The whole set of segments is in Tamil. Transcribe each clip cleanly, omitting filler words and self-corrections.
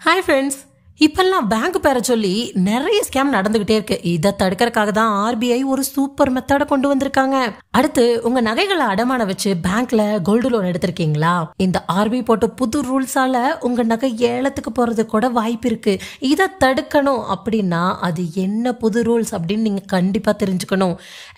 Hi friends. இப்பெல்லாம் பேங்க் பேர சொல்லி நிறைய ஸ்கேம் நடந்துகிட்டே இருக்கு. இதை தடுக்கிறதுக்காக தான் ஆர்பிஐ ஒரு சூப்பர் மெத்தட கொண்டு வந்திருக்காங்க. அடுத்து உங்க நகைகளை அடமான வச்சு பேங்க்ல கோல்டு லோன் எடுத்திருக்கீங்களா? இந்த ஆர்பிஐ போட்ட புது ரூல்ஸால உங்க நகை ஏலத்துக்கு போறது கூட வாய்ப்பு இருக்கு. இதை தடுக்கணும் அப்படின்னா அது என்ன புது ரூல்ஸ் அப்படின்னு நீங்க கண்டிப்பா தெரிஞ்சுக்கணும்.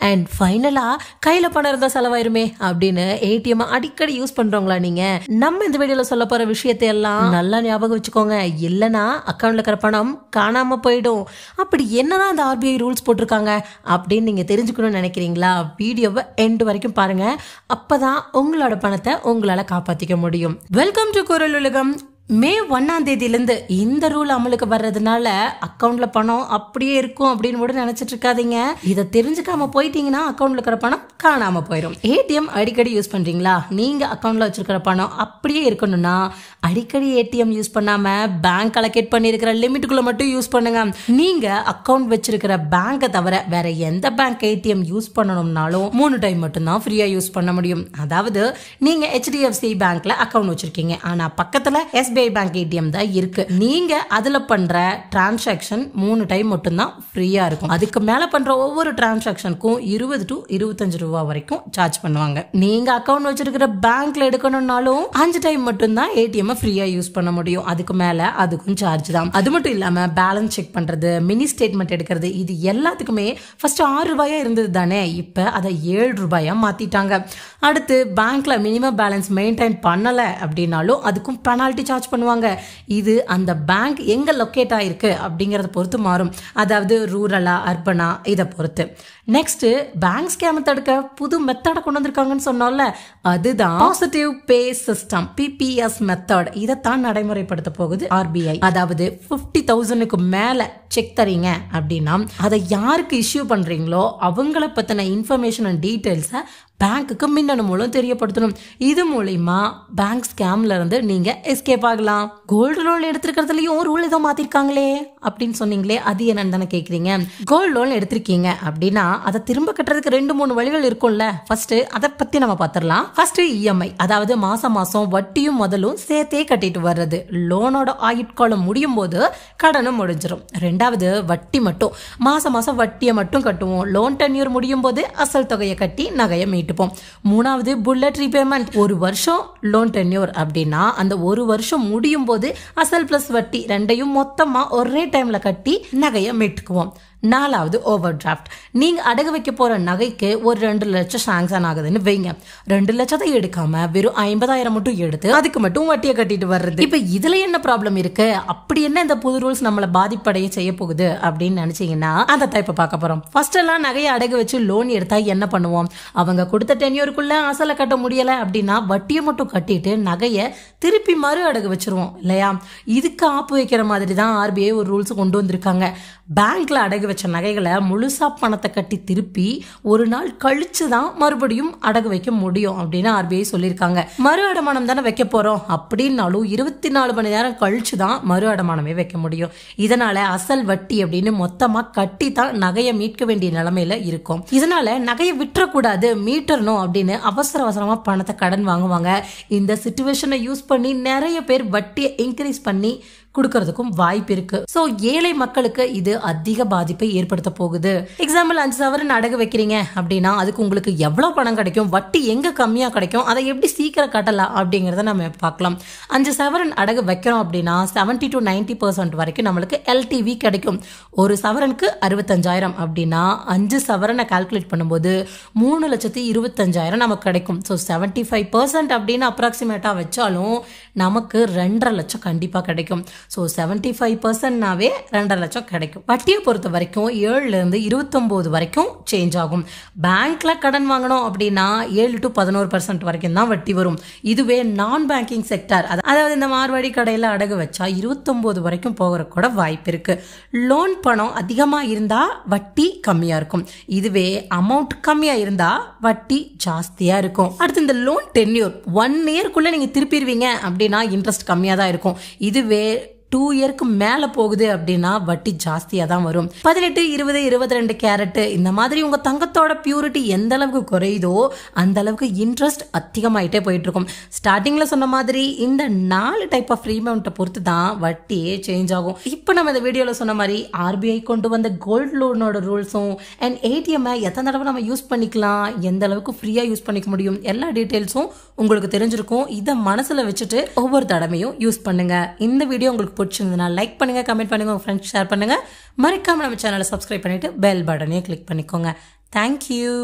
அண்ட் ஃபைனலா கையில பணம் இருந்தா செலவாயிருமே அப்படின்னு ஏடிஎம் அடிக்கடி யூஸ் பண்றவங்களா நீங்க? நம்ம இந்த வீடியோல சொல்ல போற விஷயத்தை எல்லாம் நல்லா ஞாபகம் வச்சுக்கோங்க. இல்லனா இருக்கிற பணம் காணாம போயிடும். அப்படி என்னதான் அந்த ஆர்பிஐ ரூல்ஸ் போட்டிருக்காங்க அப்படின்னு நீங்க தெரிஞ்சுக்கணும்னு நினைக்கிறீங்களா? வீடியோவை எண்ட் வரைக்கும் பாருங்க. அப்பதான் உங்களோட பணத்தை உங்களால காப்பாத்திக்க முடியும். வெல்கம் டு குரல் உலகம். மே 1ஆம் தேதியிலிருந்து இந்த ரூல் அமலுக்கு வர்றதுனால அக்கௌண்ட்ல பணம் அப்படியே இருக்கும் அப்படின்னு கூட நினைச்சிட்டு இருக்காதீங்க. இதை தெரிஞ்சுக்காம போயிட்டீங்கன்னா அக்கௌண்ட்ல இருக்கிற பணம் காணாம போயிடும். ஏடிஎம் அடிக்கடி யூஸ் பண்றீங்களா? நீங்க அக்கௌண்ட்ல வச்சிருக்கிற பணம் அப்படியே இருக்கணும்னா அடிக்கடி ஏடிஎம் யூஸ் பண்ணாம பேங்க் அலோகேட் பண்ணிருக்கிற லிமிட்டுக்குள்ள மட்டும் யூஸ் பண்ணுங்க. நீங்க அக்கௌண்ட் வச்சிருக்கிற பேங்கை தவிர வேற எந்த பேங்க் ஏடிஎம் யூஸ் பண்ணணும்னாலும் 3 டைம் மட்டும்தான் ஃப்ரீயா யூஸ் பண்ண முடியும். அதாவது நீங்க HDFC பேங்க்ல அக்கௌண்ட் வச்சிருக்கீங்க, ஆனா பக்கத்துல SBI பேங்க் ஏடிஎம் தான் இருக்கு. நீங்க அதுல பண்ற டிரான்சாக்ஷன் 3 டைம் மட்டும்தான் ஃப்ரீயா இருக்கும். அதுக்கு மேல பண்ற ஒவ்வொரு டிரான்சாக்ஷனுக்கும் 20 to 25 ரூபாய் வரைக்கும் சார்ஜ் பண்ணுவாங்க. நீங்க அக்கௌண்ட் வச்சிருக்கிற பேங்க்ல எடுக்கணும்னாலும் 5 டைம் மட்டும்தான் ஏடிஎம் ஃப்ரீயா யூஸ் பண்ண முடியும். அதுக்கு மேல அதுக்கும் சார்ஜ் தான். அது மட்டும் இல்லாம பேலன்ஸ் செக் பண்றது, மினி ஸ்டேட்மெண்ட் எடுக்கிறது, இது எல்லாத்துக்குமே ஃபர்ஸ்ட் 6 ரூபாயா இருந்தது தானே, இப்ப அதை 7 ரூபாயா மாத்திட்டாங்க. அடுத்து பேங்க்ல மினிமம் பேலன்ஸ் மெயின்டைன் பண்ணல அப்படின்னாலும் அதுக்கும் பெனால்டி சார்ஜ் பண்ணுவாங்க. இது அந்த பேங்க் எங்க லொக்கேட் ஆயிருக்கு அப்படிங்கறத பொறுத்து மாறும். அதாவது ரூரலா அர்பனா இதை பொறுத்து. நெக்ஸ்ட் பேங்க் ஸ்கேம் தடுக்க புது மெத்தட கொண்டு வந்திருக்காங்கன்னு சொன்னோம்ல, அதுதான் பாசிட்டிவ் பே சிஸ்டம், PPS மெத்தட். இதைத்தான் நடைமுறைப்படுத்த போகுது ஆர்பிஐ. அதாவது 50,000க்கு மேல செக் தரீங்க அப்படின்னா அதை யாருக்கு இஷ்யூ பண்றீங்களோ அவங்கள பத்தின இன்ஃபர்மேஷன் அண்ட் டீடைல்ஸை பேங்க்குக்கு மின்னணு மூலம் தெரியப்படுத்தணும். இது மூலமா பேங்க் ஸ்கேம்ல இருந்து நீங்க எஸ்கேப் ஆகலாம். கோல்டு லோன் எடுத்திருக்கிறதுலயும் ரூல் ஏதோ மாத்திருக்காங்களே அப்படின்னு சொன்னீங்களே, அது என்னன்னு தானே கேக்குறீங்க. கோல்டு லோன் எடுத்திருக்கீங்க அப்படின்னா அதை திரும்ப கட்டுறதுக்கு 2-3 வழிகள் இருக்கும்ல. ஃபர்ஸ்ட் அதை பத்தி நம்ம பாத்திரலாம். ஃபர்ஸ்ட் EMI, அதாவது மாசம் மாசம் வட்டியும் முதலும் சேர்த்தே கட்டிட்டு வர்றது. லோனோட ஆயுட்காலம் முடியும் போது கடனும் முடிஞ்சிடும். ரெண்டாவது வட்டி மட்டும், மாசம் மாசம் வட்டியை மட்டும் கட்டுவோம். லோன் டென்யூர் முடியும் போது அசல் தொகையை கட்டி நகையை மீட்டு. மூணாவது புல்லட் ரீபேமெண்ட். 1 வருஷம் லோன் டென்யூர் அப்படின்னா அந்த 1 வருஷம் முடியும் போது அசல் பிளஸ் வட்டி ரெண்டையும் மொத்தமா ஒரே டைம்ல கட்டி நகையை மீட்டுக்குவோம். நாலாவது ஓவர் டிராஃப்ட். நீங்க அடகு வைக்க போற நகைக்கு ஒரு 2 லட்சம் சாங்ஷன் ஆகுதுன்னு வைங்க. 2 லட்சத்தை எடுக்காம வெறும் 50,000 மட்டும் எடுத்து அதுக்கு மட்டும் வட்டியை கட்டிட்டு வர்றது. இப்ப இதுல என்ன ப்ராப்ளம் இருக்கு? அப்படி என்ன இந்த புது ரூல்ஸ் நம்மள பாதிப்படைய செய்ய போகுது அப்படின்னு நினைச்சீங்கன்னா அந்த டைப்பை பார்க்க போறோம். ஃபர்ஸ்ட் எல்லாம் நகையை அடகு வச்சு லோன் எடுத்தா என்ன பண்ணுவோம்? அவங்க கொடுத்த டென்யூருக்குள்ள அசலை கட்ட முடியல அப்படின்னா வட்டியை மட்டும் கட்டிட்டு நகையை திருப்பி மறு அடகு வச்சிருவோம் இல்லையா? இதுக்கு ஆப்பு வைக்கிற மாதிரி தான் ஆர்பிஐ ஒரு ரூல்ஸ் கொண்டு வந்திருக்காங்க. பேங்க்ல அடகு வச்ச நகைகளை முழுசா பணத்தை கட்டி திருப்பி 1 நாள் கழிச்சு தான் மறுபடியும் அடகு வைக்க முடியும் அப்படின்னு ஆர்பிஐ சொல்லியிருக்காங்க. மறு அடமானம் தானே வைக்க போறோம் அப்படின்னாலும் 24 மணி நேரம் கழிச்சு தான் மறு அடமானமே வைக்க முடியும். இதனால அசல் வட்டி அப்படின்னு மொத்தமா கட்டி தான் நகையை மீட்க வேண்டிய நிலைமையில இருக்கும். இதனால நகையை விட்டுறக்கூடாது, மீட்டரணும் அப்படின்னு அவசர அவசரமா பணத்தை கடன் வாங்குவாங்க. இந்த சிச்சுவேஷனை யூஸ் பண்ணி நிறைய பேர் வட்டியை இன்க்ரீஸ் பண்ணி கொடுக்கறதுக்கும் வாய்ப்பு இருக்கு. சோ ஏழை மக்களுக்கு இது அதிக பாதிப்பை ஏற்படுத்த போகுது. எக்ஸாம்பிள் 5 சவரன் அடகு வைக்கிறீங்க அப்படின்னா அதுக்கு உங்களுக்கு எவ்வளவு பணம் கிடைக்கும், வட்டி எங்க கம்மியா கிடைக்கும், அதை எப்படி சீக்கிரம் கட்டலாம் அப்படிங்கறத நம்ம பார்க்கலாம். 5 சவரன் அடகு வைக்கிறோம் அப்படின்னா 70 to 90% வரைக்கும் நம்மளுக்கு LTV கிடைக்கும். ஒரு சவரனுக்கு 65,000 அப்படின்னா 5 சவரனை கால்குலேட் பண்ணும்போது 3,25,000 நமக்கு கிடைக்கும். ஸோ 75% அப்படின்னு அப்ராக்சிமேட்டா வச்சாலும் நமக்கு 2.5 லட்சம் கண்டிப்பா கிடைக்கும். ஸோ 75%னாவே 2.5 லட்சம் கிடைக்கும். வட்டியை பொறுத்த வரைக்கும் 7ல இருந்து 29 வரைக்கும் சேஞ்ச் ஆகும். பேங்க்ல கடன் வாங்கணும் அப்படின்னா 7 to 11% வரைக்கும் தான் வட்டி வரும். இதுவே நான் பேங்கிங் செக்டர், அதாவது இந்த மார்வாடி கடையில அடகு வச்சா 29 வரைக்கும் போகிற கூட வாய்ப்பு இருக்கு. லோன் பணம் அதிகமா இருந்தா வட்டி கம்மியா இருக்கும். இதுவே அமௌண்ட் கம்மியா இருந்தா வட்டி ஜாஸ்தியா இருக்கும். அடுத்து இந்த லோன் டென்யூர் 1 இயர்க்குள்ள நீங்க திருப்பிடுவீங்க அப்படின்னா இன்ட்ரெஸ்ட் கம்மியா தான் இருக்கும். இதுவே 2 இயருக்கு மேல போகுது அப்படின்னா வட்டி ஜாஸ்தியா தான் வரும். 18, 20, 22 கேரட் இந்த மாதிரி உங்க தங்கத்தோட பியூரிட்டி எந்த அளவுக்கு குறையுதோ அந்த அளவுக்கு இன்ட்ரெஸ்ட் அதிகமாயிட்டே போயிட்டு இருக்கும். ஸ்டார்டிங்ல சொன்ன மாதிரி இந்த 4 டைப் ஆஃப் ரீமவுண்ட்டை பொறுத்து தான் வட்டியே சேஞ்ச் ஆகும். இப்போ நம்ம இந்த வீடியோல சொன்ன மாதிரி ஆர்பிஐ கொண்டு வந்த கோல்டு லோனோட ரூல்ஸும் அண்ட் ஏடிஎம் எத்தனை தடவை நம்ம யூஸ் பண்ணிக்கலாம், எந்த அளவுக்கு ஃப்ரீயா யூஸ் பண்ணிக்க முடியும், எல்லா டீடைல்ஸும் உங்களுக்கு தெரிஞ்சிருக்கும். இதை மனசுல வச்சுட்டு ஒவ்வொரு தடவையும் யூஸ் பண்ணுங்க. இந்த வீடியோ உங்களுக்கு பிடிச்சிருந்ததுன்னா லைக் பண்ணுங்க, கமெண்ட் பண்ணுங்க, உங்க ஃப்ரெண்ட்ஸ் ஷேர் பண்ணுங்க. மறக்காம நம்ம சேனலை சப்ஸ்கிரைப் பண்ணிட்டு பெல் பட்டனையும் கிளிக் பண்ணிக்கோங்க. தேங்க்யூ.